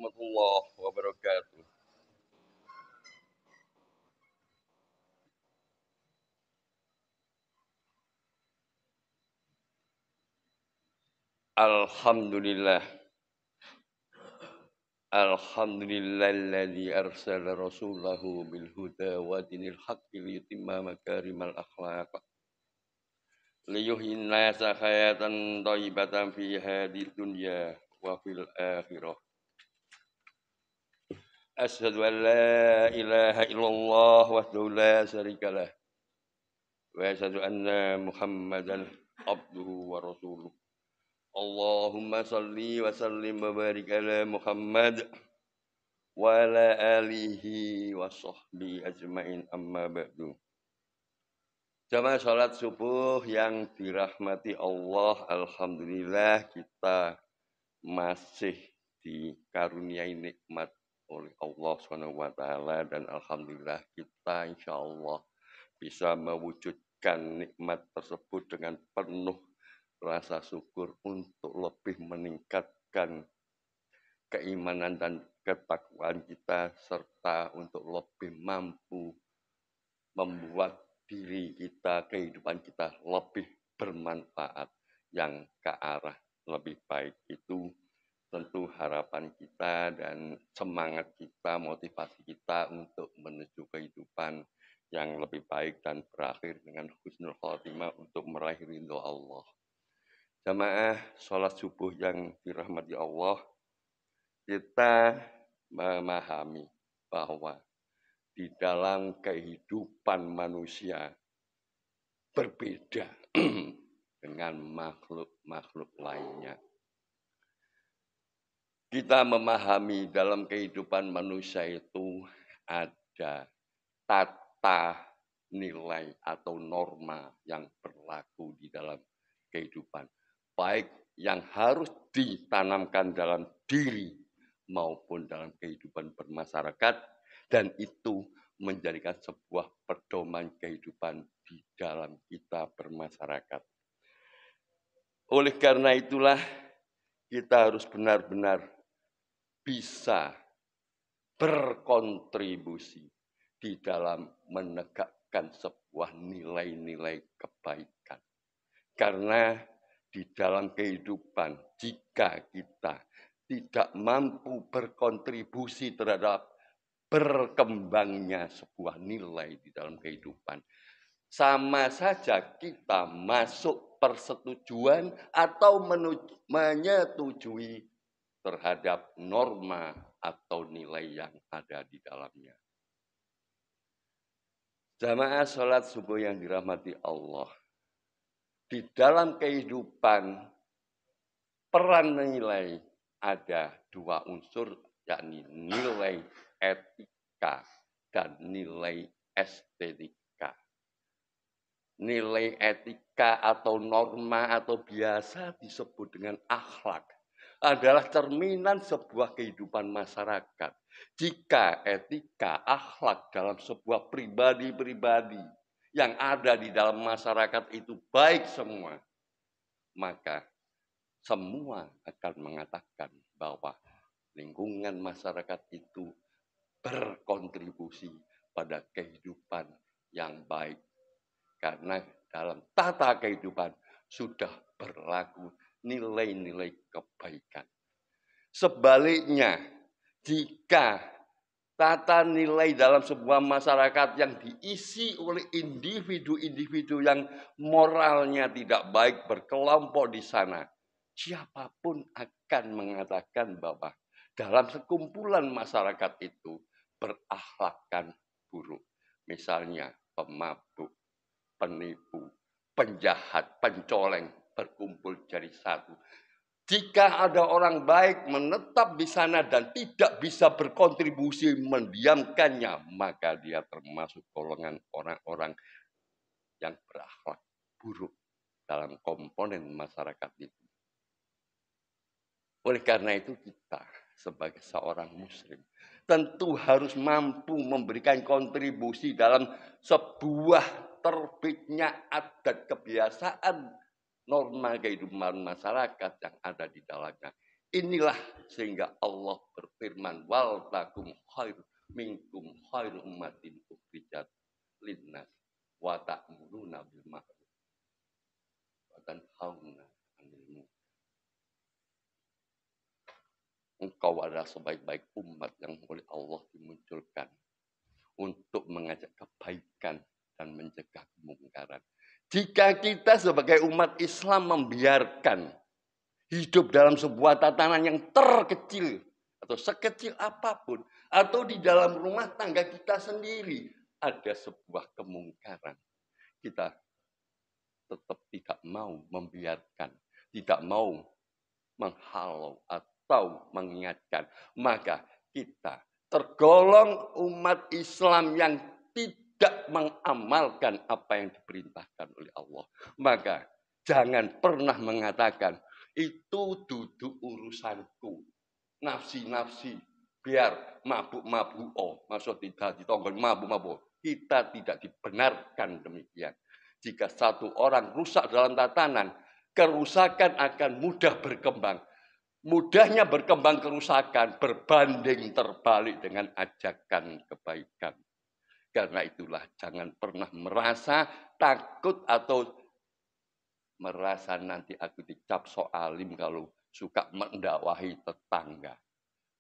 warahmatullahi wabarakatuh. Alhamdulillah. Alhamdulillahilladzi arsala rasulahu bil huda wa dinil haqqi liyutimma makarimal akhlaq. Liyuhyin nasa hayatan thayyibatan fi hadhihi dunya wa fil akhirah. Asyhadu an la ilaha illallah wahdahu la syarika lah. Wa asyhadu anna Muhammadan abduhu wa rasuluh. Allahumma salli wa sallim wa barik ala Muhammad wa ala alihi wa sahbihi ajmain amma ba'du. Jamaah salat subuh yang dirahmati Allah, alhamdulillah kita masih dikaruniai nikmat oleh Allah SWT dan alhamdulillah kita insyaallah bisa mewujudkan nikmat tersebut dengan penuh rasa syukur untuk lebih meningkatkan keimanan dan ketakwaan kita serta untuk lebih mampu membuat diri kita, kehidupan kita lebih bermanfaat yang ke arah lebih baik. Itu tentu harapan kita dan semangat kita, motivasi kita untuk menuju kehidupan yang lebih baik dan berakhir dengan husnul khotimah untuk meraih ridho Allah. Jamaah sholat subuh yang dirahmati Allah, kita memahami bahwa di dalam kehidupan manusia berbeda dengan makhluk-makhluk lainnya. Kita memahami dalam kehidupan manusia itu ada tata nilai atau norma yang berlaku di dalam kehidupan. Baik yang harus ditanamkan dalam diri maupun dalam kehidupan bermasyarakat, dan itu menjadikan sebuah pedoman kehidupan di dalam kita bermasyarakat. Oleh karena itulah kita harus benar-benar bisa berkontribusi di dalam menegakkan sebuah nilai-nilai kebaikan. Karena di dalam kehidupan, jika kita tidak mampu berkontribusi terhadap berkembangnya sebuah nilai di dalam kehidupan, sama saja kita masuk persetujuan atau menyetujui terhadap norma atau nilai yang ada di dalamnya. Jamaah sholat subuh yang dirahmati Allah, di dalam kehidupan peran nilai ada dua unsur, yakni nilai etika dan nilai estetika. Nilai etika atau norma atau biasa disebut dengan akhlak adalah cerminan sebuah kehidupan masyarakat. Jika etika, akhlak dalam sebuah pribadi-pribadi yang ada di dalam masyarakat itu baik semua, maka semua akan mengatakan bahwa lingkungan masyarakat itu berkontribusi pada kehidupan yang baik. Karena dalam tata kehidupan sudah berlaku nilai-nilai kebaikan. Sebaliknya, jika tata nilai dalam sebuah masyarakat yang diisi oleh individu-individu yang moralnya tidak baik berkelompok di sana, siapapun akan mengatakan bahwa dalam sekumpulan masyarakat itu berakhlakkan buruk. Misalnya pemabuk, penipu, penjahat, pencoleng berkumpul jadi satu. Jika ada orang baik menetap di sana dan tidak bisa berkontribusi mendiamkannya, maka dia termasuk golongan orang-orang yang berakhlak buruk dalam komponen masyarakat itu. Oleh karena itu kita sebagai seorang muslim tentu harus mampu memberikan kontribusi dalam sebuah terbitnya adat kebiasaan norma kehidupan masyarakat yang ada di dalamnya. Inilah sehingga Allah berfirman, wal takum khair minkum khairu ummatin ukhrijat linnas wa ta'muruna bil ma'ruf wa tanhauna 'anil munkar. Engkau adalah sebaik-baik umat yang oleh Allah dimunculkan untuk mengajak kebaikan dan mencegah kemungkaran. Jika kita sebagai umat Islam membiarkan hidup dalam sebuah tatanan yang terkecil atau sekecil apapun, atau di dalam rumah tangga kita sendiri ada sebuah kemungkaran, kita tetap tidak mau membiarkan, tidak mau menghalau atau mengingatkan, maka kita tergolong umat Islam yang tidak mengamalkan apa yang diperintahkan oleh Allah. Maka jangan pernah mengatakan, itu duduk urusanku. Nafsi-nafsi, biar mabuk-mabuk. Oh, maksud tidak ditonggon mabuk-mabuk. Kita tidak dibenarkan demikian. Jika satu orang rusak dalam tatanan, kerusakan akan mudah berkembang. Mudahnya berkembang kerusakan berbanding terbalik dengan ajakan kebaikan. Karena itulah jangan pernah merasa takut atau merasa nanti aku dicap soalim kalau suka mendakwahi tetangga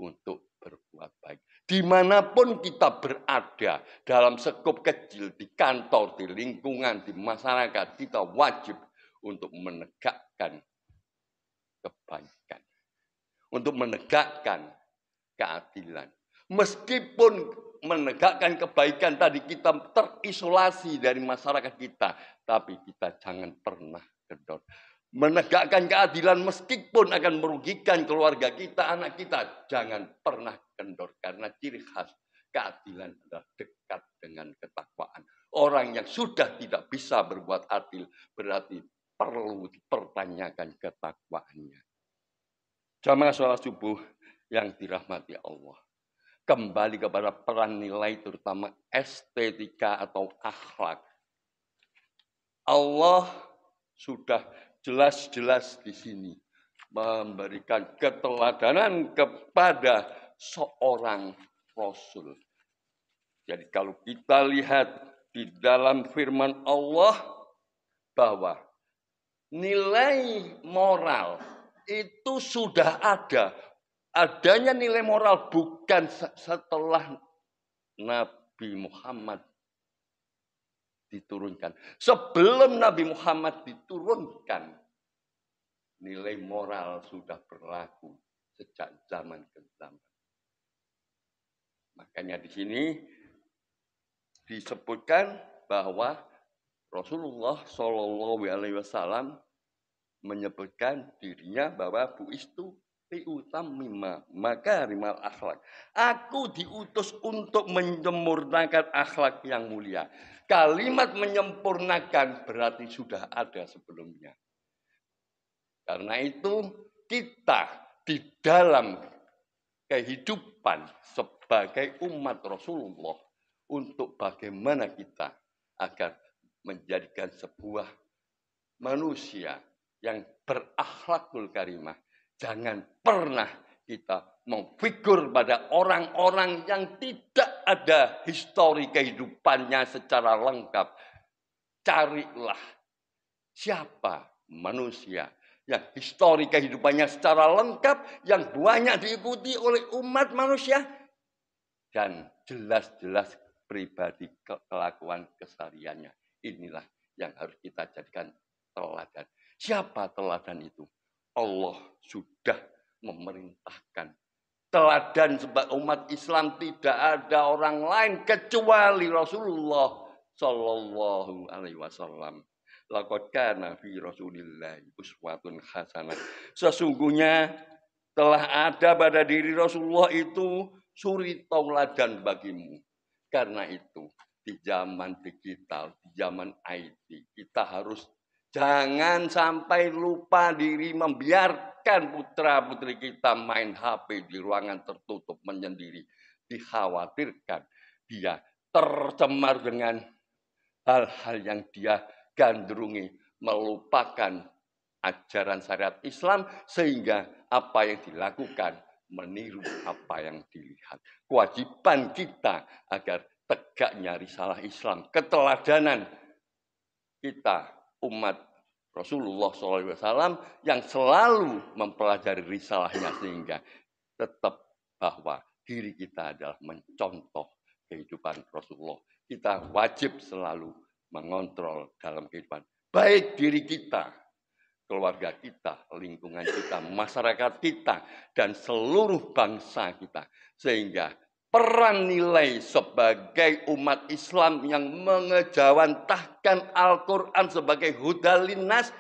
untuk berbuat baik. Dimanapun kita berada, dalam skop kecil, di kantor, di lingkungan, di masyarakat, kita wajib untuk menegakkan kebaikan. Untuk menegakkan keadilan. Meskipun menegakkan kebaikan tadi kita terisolasi dari masyarakat kita, tapi kita jangan pernah kendor. Menegakkan keadilan meskipun akan merugikan keluarga kita, anak kita, jangan pernah kendor. Karena ciri khas keadilan adalah dekat dengan ketakwaan. Orang yang sudah tidak bisa berbuat adil berarti perlu dipertanyakan ketakwaannya. Jamaah sholat subuh yang dirahmati Allah. Kembali kepada peran nilai terutama estetika atau akhlak. Allah sudah jelas-jelas di sini memberikan keteladanan kepada seorang Rasul. Jadi kalau kita lihat di dalam firman Allah bahwa nilai moral itu sudah ada. Adanya nilai moral bukan setelah Nabi Muhammad diturunkan. Sebelum Nabi Muhammad diturunkan, nilai moral sudah berlaku sejak zaman ke zaman. Makanya di sini disebutkan bahwa Rasulullah Shallallahu Alaihi Wasallam menyebutkan dirinya bahwa buistu mimma makarimal akhlak. Aku diutus untuk menyempurnakan akhlak yang mulia. Kalimat menyempurnakan berarti sudah ada sebelumnya. Karena itu kita di dalam kehidupan sebagai umat Rasulullah untuk bagaimana kita agar menjadikan sebuah manusia yang berakhlakul karimah. Jangan pernah kita memfigur pada orang-orang yang tidak ada histori kehidupannya secara lengkap. Carilah siapa manusia yang histori kehidupannya secara lengkap, yang banyak diikuti oleh umat manusia, dan jelas-jelas pribadi kelakuan kesehariannya. Inilah yang harus kita jadikan teladan. Siapa teladan itu? Allah sudah memerintahkan. Teladan sebagai umat Islam tidak ada orang lain kecuali Rasulullah Sallallahu Alaihi Wasallam. Laqad kana fi Rasulillahi uswatun hasanah. Sesungguhnya telah ada pada diri Rasulullah itu suri tauladan bagimu. Karena itu di zaman digital, di zaman IT, kita harus jangan sampai lupa diri membiarkan putra-putri kita main HP di ruangan tertutup menyendiri. Dikhawatirkan dia tercemar dengan hal-hal yang dia gandrungi, melupakan ajaran syariat Islam sehingga apa yang dilakukan, meniru apa yang dilihat. Kewajiban kita agar tegaknya risalah Islam, keteladanan kita umat Rasulullah SAW yang selalu mempelajari risalahnya sehingga tetap bahwa diri kita adalah mencontoh kehidupan Rasulullah. Kita wajib selalu mengontrol dalam kehidupan baik diri kita, keluarga kita, lingkungan kita, masyarakat kita, dan seluruh bangsa kita. Sehingga peran nilai sebagai umat Islam yang mengejawantahkan Al-Quran sebagai hudal linnas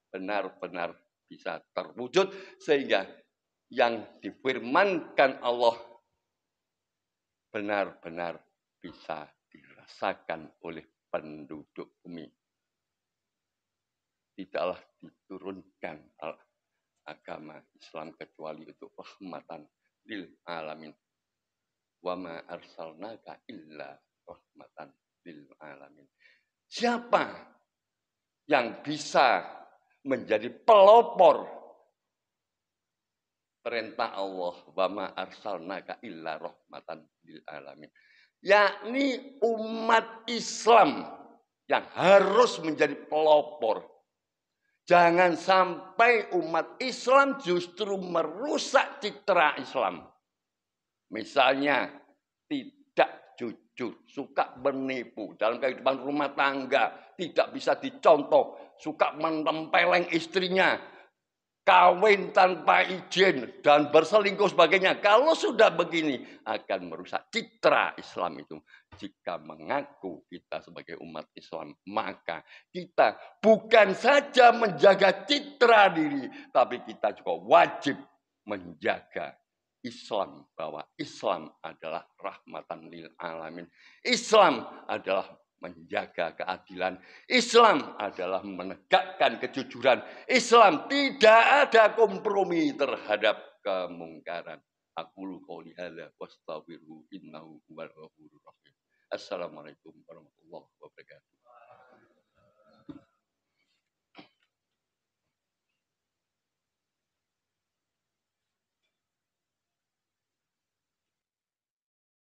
benar-benar bisa terwujud. Sehingga yang difirmankan Allah benar-benar bisa dirasakan oleh penduduk bumi. Tidaklah diturunkan agama Islam kecuali untuk rahmatan lil alamin. Wa ma arsalnaka illa rahmatan lil alamin. Siapa yang bisa menjadi pelopor perintah Allah, wa ma arsalnaka illa rahmatan lil alamin, yakni umat Islam yang harus menjadi pelopor. Jangan sampai umat Islam justru merusak citra Islam. Misalnya tidak jujur, suka menipu dalam kehidupan rumah tangga, tidak bisa dicontoh, suka menempeleng istrinya, kawin tanpa izin dan berselingkuh sebagainya. Kalau sudah begini akan merusak citra Islam itu. Jika mengaku kita sebagai umat Islam, maka kita bukan saja menjaga citra diri, tapi kita juga wajib menjaga Islam, bahwa Islam adalah rahmatan lil alamin. Islam adalah menjaga keadilan. Islam adalah menegakkan kejujuran. Islam tidak ada kompromi terhadap kemungkaran. Aqulu qouli hadza wastaghfiruhu innahu huwal ghafurur rahim. Assalamualaikum warahmatullahi wabarakatuh.